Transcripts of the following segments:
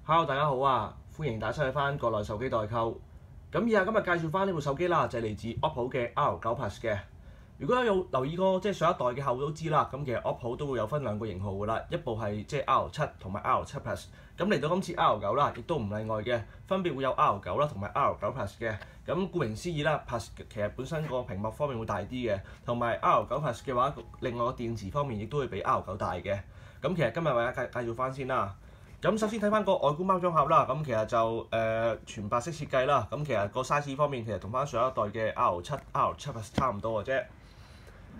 Hello，大家好啊！歡迎大家收睇翻國內手機代購。咁以下今日介紹翻呢部手機啦，就係嚟自 OPPO 嘅 R9 Plus 嘅。如果有留意過上一代嘅客戶都知啦，咁其實 OPPO 都會有分兩個型號㗎啦，一部係R7同埋 R7 Plus。咁嚟到今次 R9啦，亦都唔例外嘅，分別會有 R9啦同埋 R9 Plus 嘅。咁顧名思義啦 ，Plus 其實本身個屏幕方面會大啲嘅，同埋 R9 Plus 嘅話，另外個電池方面亦都會比 R9 大嘅。咁其實今日為大家介紹翻先啦。咁首先睇翻個外觀包裝盒啦，咁其實就全白色設計啦。咁其實個 size 方面其實同翻上一代嘅 R7 Plus 差唔多嘅啫。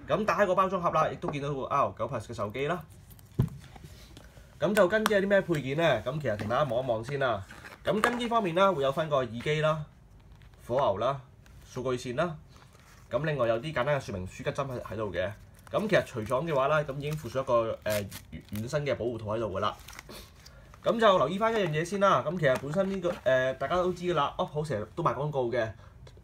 咁打開個包裝盒啦，亦都見到個 R9 Plus 嘅手機啦。咁就跟機有啲咩配件咧？咁其實同大家望一望先啦。咁跟機方面啦，會有分個耳機啦、火牛啦、數據線啦。咁另外有啲簡單嘅說明書吉針喺度嘅。咁其實除咗嘅話咧，咁已經附上一個軟身嘅保護套喺度㗎啦。咁就留意翻一樣嘢先啦。咁其實本身呢個大家都知㗎啦 ，OPPO 成日都賣廣告嘅，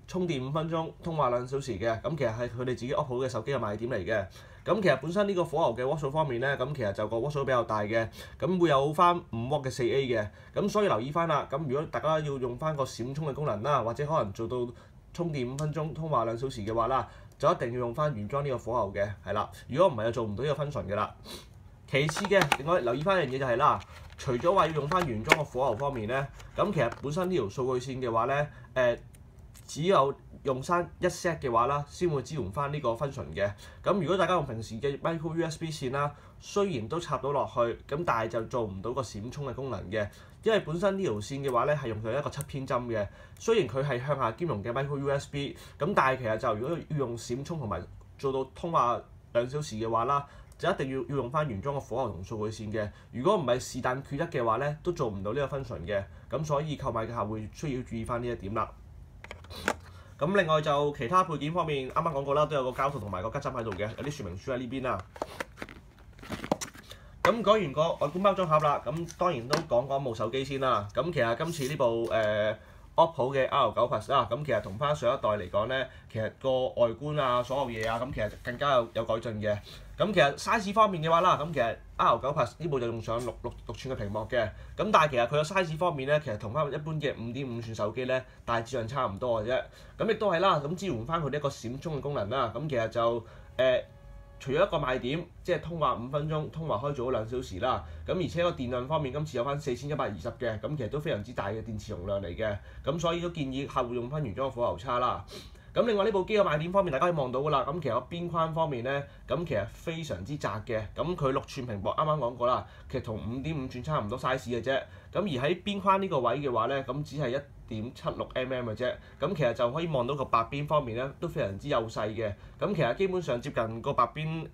充電5分鐘，通話2小時嘅。咁其實係佢哋自己 OPPO 嘅手機嘅賣點嚟嘅。咁其實本身呢個火牛嘅瓦數方面咧，咁其實就個瓦數比較大嘅，咁會有翻5W 嘅4A 嘅。咁所以留意翻啦。咁如果大家要用翻個閃充嘅功能啦，或者可能做到充電5分鐘，通話2小時嘅話啦，就一定要用翻原裝呢個火牛嘅，係啦。如果唔係就做唔到呢個 function 嘅啦。其次嘅，另外留意翻一樣嘢就係啦，除咗話要用翻原裝個火牛方面咧，咁其實本身呢條數據線嘅話咧，只有用翻一 set 嘅話啦，先會支援翻呢個 function 嘅。咁如果大家用平時嘅 micro USB 線啦，雖然都插到落去，咁但係就做唔到個閃充嘅功能嘅，因為本身呢條線嘅話咧係用上一個7偏針嘅。雖然佢係向下兼容嘅 micro USB，咁但係其實就如果要用閃充同埋做到通話2小時嘅話啦，就一定要用翻原裝嘅火牛同數據線嘅。如果唔係是但缺一嘅話咧，都做唔到呢個 function 嘅。咁所以購買嘅客戶需要注意翻呢一點啦。咁另外就其他配件方面，啱啱講過啦，都有個膠套同埋個吉針喺度嘅，有啲說明書喺呢邊啦。咁講完個外觀包裝盒啦，咁當然都講部手機先啦。咁其實今次呢部OPPO 嘅 R9 Plus 啦，咁其實同翻上一代嚟講咧，其實個外觀啊，所有嘢啊，咁其實更加有改進嘅。咁其實 size 方面嘅話啦，咁其實 R9 Plus 呢部就用上6寸嘅屏幕嘅。咁但係其實佢個 size 方面咧，其實同翻一般嘅5.5寸手機咧，大致上差唔多嘅啫。咁亦都係啦，咁支援翻佢呢一個閃充嘅功能啦。咁其實就除咗一個賣點，即係通話5分鐘，通話可以做到2小時啦。咁而且個電量方面，今次有翻4120嘅，咁其實都非常之大嘅電池容量嚟嘅。咁所以都建議客戶用翻原裝嘅火牛叉啦。咁另外呢部機嘅賣點方面，大家可以望到㗎啦。咁其實個邊框方面咧，咁其實非常之窄嘅。咁佢6寸屏幕啱啱講過啦，其實同5.5寸差唔多 size 嘅啫。咁而喺邊框呢個位嘅話咧，咁只係1.76mm 嘅啫。咁其實就可以望到個白邊方面咧，都非常之幼細嘅。咁其實基本上接近個白邊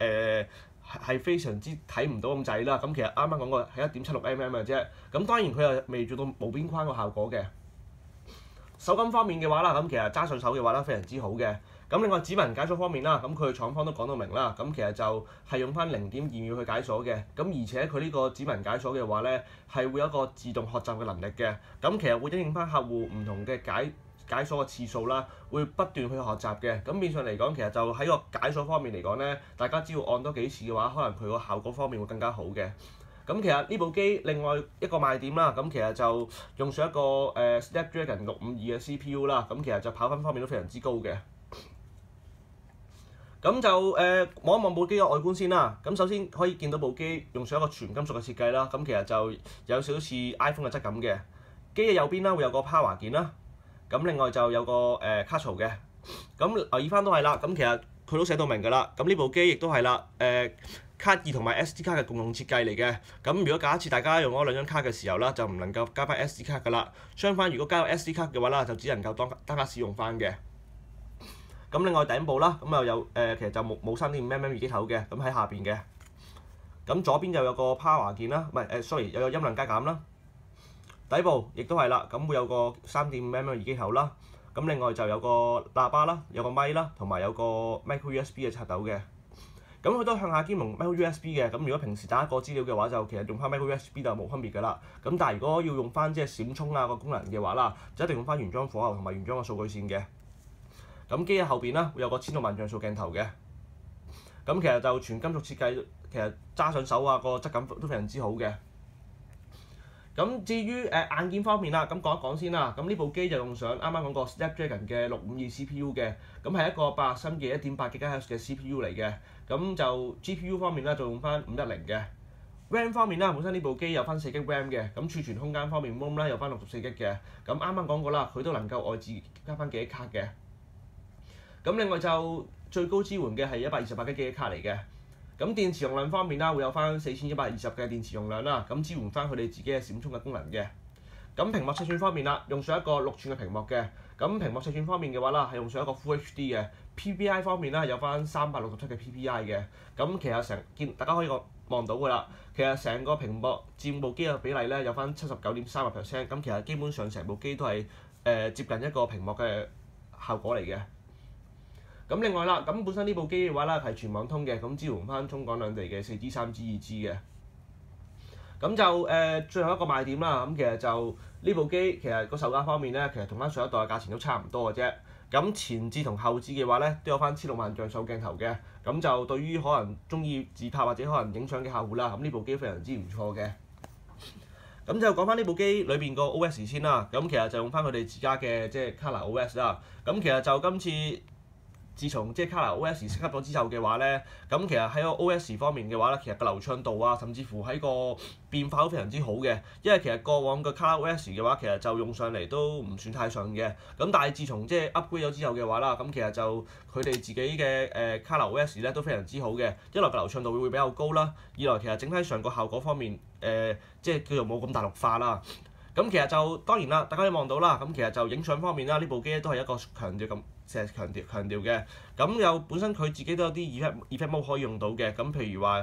係非常之睇唔到咁滯啦。咁其實啱啱講過係1.76mm嘅啫。咁當然佢又未做到無邊框個效果嘅。手感方面嘅話啦，咁其實揸上手嘅話咧非常之好嘅。咁另外指紋解鎖方面啦，咁佢廠方都講到明啦，咁其實就係用翻0.2秒去解鎖嘅。咁而且佢呢個指紋解鎖嘅話咧，係會有一個自動學習嘅能力嘅。咁其實會因應翻客戶唔同嘅解鎖嘅次數啦，會不斷去學習嘅。咁變相嚟講，其實就喺個解鎖方面嚟講咧，大家只要按多幾次嘅話，可能佢個效果方面會更加好嘅。咁其實呢部機另外一個賣點啦，咁其實就用上一個Snapdragon 652嘅 CPU 啦，咁其實就跑分方面都非常之高嘅。咁就望一望部機嘅外觀先啦。咁首先可以見到部機用上一個全金屬嘅設計啦，咁其實就有少少似 iPhone 嘅質感嘅。機嘅右邊啦會有個 power 鍵啦，咁另外就有個卡槽嘅。咁留意翻都係啦，咁其實佢都寫到明㗎啦。咁呢部機亦都係啦，卡2同埋 SD 卡嘅共用設計嚟嘅。咁如果假設大家用嗰兩張卡嘅時候啦，就唔能夠加翻 SD 卡㗎啦。相反，如果加入 SD 卡嘅話啦，就只能夠單卡使用翻嘅。咁另外頂部啦，咁又有其實就冇 3.5mm 耳機頭嘅，咁喺下邊嘅。咁左邊就有個 power 鍵啦，唔係sorry，有個音量加減啦。底部亦都係啦，咁會有個 3.5mm 耳機頭啦。咁另外就有個喇叭啦，有個咪啦，同埋有個 micro USB 嘅插頭嘅。咁佢都向下兼容 micro USB 嘅。咁如果平時打一個資料嘅話，就其實用翻 micro USB 就冇分別㗎啦。咁但係如果要用翻即係閃充啊個功能嘅話啦，就一定用翻原裝火牛同埋原裝嘅數據線嘅。咁機嘅後邊啦會有個1000萬像素鏡頭嘅。咁其實就全金屬設計，其實揸上手啊個質感都非常之好嘅。咁至於硬件方面啦，咁講一講先啦。咁呢部機就用上啱啱講過 Snapdragon 嘅652 CPU 嘅，咁係一個8核心嘅1.8 GHz 嘅 CPU 嚟嘅。咁就 GPU 方面咧就用翻510嘅。RAM 方面啦，本身呢部機有翻4GB RAM 嘅，咁儲存空間方面 ROM 咧有翻64GB嘅。咁啱啱講過啦，佢都能夠外置加翻記憶卡嘅。咁另外就最高支援嘅係128GB記憶卡嚟嘅。咁電池容量方面啦，會有翻4120嘅電池容量啦，咁支援翻佢哋自己嘅閃充嘅功能嘅。咁屏幕尺寸方面啦，用上一個6吋嘅屏幕嘅。咁屏幕尺寸方面嘅話啦，係用上一個 Full HD 嘅。PPI 方面啦，有翻367嘅 PPI 嘅。咁其實大家可以望到㗎啦。其實成個屏幕佔部機嘅比例咧，有翻79.3%。咁其實基本上成部機都係接近一個屏幕嘅效果嚟嘅。咁另外啦，咁本身呢部機嘅話咧係全網通嘅，咁支援翻中港兩地嘅4G、3G、2G 嘅。咁就最後一個賣點啦，咁其實就呢部機其實個售價方面咧，其實同翻上一代嘅價錢都差唔多嘅啫。咁前置同後置嘅話咧，都有翻16萬像素鏡頭嘅。咁就對於可能中意自拍或者可能影相嘅客戶啦，咁呢部機非常之唔錯嘅。咁就講翻呢部機裏邊個 OS 先啦。咁其實就用翻佢哋自家嘅即係 ColorOS 啦。咁其實就今次自從即係 ColorOS 升級咗之後嘅話咧，咁其實喺個 OS 方面嘅話咧，其實個流暢度啊，甚至乎喺個變化都非常之好嘅。因為其實過往個 ColorOS 嘅話，其實就用上嚟都唔算太順嘅。咁但係自從即係 upgrade 咗之後嘅話啦，咁其實就佢哋自己嘅ColorOS 咧都非常之好嘅。一來個流暢度會比較高啦，二來其實整體上個效果方面即係叫做冇咁大陸化啦。咁其實就當然啦，大家都望到啦。咁其實就影相方面啦，呢部機都係一個強調咁。成日強調嘅，咁有本身佢自己都有啲 effect mode 可以用到嘅，咁譬如話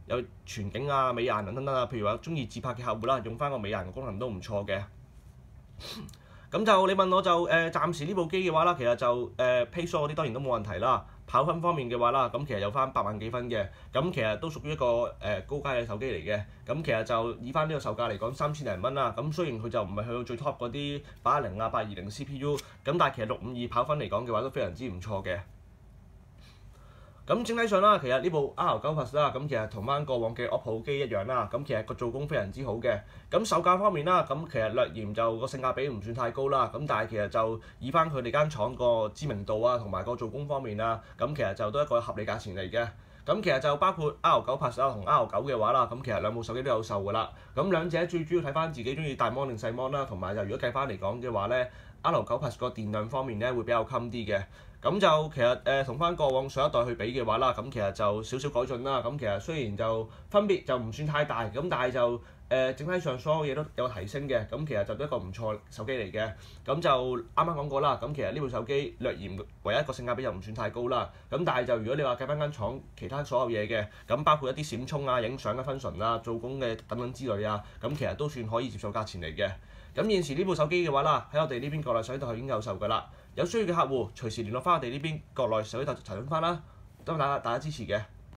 有全景啊、美顏等等啊，譬如話中意自拍嘅客戶啦，用翻個美顏功能都唔錯嘅。咁就你問我就暫時呢部機嘅話啦，其實就Play-Store 嗰啲當然都冇問題啦。跑分方面嘅話啦，咁其實有翻8萬幾分嘅，咁其實都屬於一個高階嘅手機嚟嘅。咁其實就以翻呢個售價嚟講，3000零蚊啦。咁雖然佢就唔係去到最 top 嗰啲810啊、820 CPU，咁但係其實652跑分嚟講嘅話都非常之唔錯嘅。咁整體上啦，其實呢部 R9 Plus 啦，咁其實同翻過往嘅 OPPO 機一樣啦，咁其實個做工非常之好嘅。咁售價方面啦，咁其實略嫌就個性價比唔算太高啦，咁但係其實就以翻佢哋間廠個知名度啊，同埋個做工方面啊，咁其實就都係一個合理價錢嚟嘅。咁其實就包括 R9 Plus 啦同 R9嘅話啦，咁其實兩部手機都有售㗎啦。咁兩者最主要睇翻自己中意大 mon 定細 mon 啦，同埋就如果計翻嚟講嘅話咧，R9 Plus 個電量方面咧會比較襟啲嘅。咁就其實同翻過往上一代去比嘅話啦，咁其實就少少改進啦。咁其實雖然就分別就唔算太大，咁但係就整體上所有嘢都有提升嘅。咁其實就都一個唔錯手機嚟嘅。咁就啱啱講過啦。咁其實呢部手機略嫌唯一一個性價比又唔算太高啦。咁但係就如果你話計翻間廠其他所有嘢嘅，咁包括一啲閃充啊、影相嘅 function 啊、做工嘅等等之類啊，咁其實都算可以接受價錢嚟嘅。咁現時呢部手機嘅話啦，喺我哋呢邊國內手機台已經有售㗎啦。有需要嘅客戶隨時聯絡翻我哋呢邊國內手機台查詢翻啦，多謝大家支持嘅。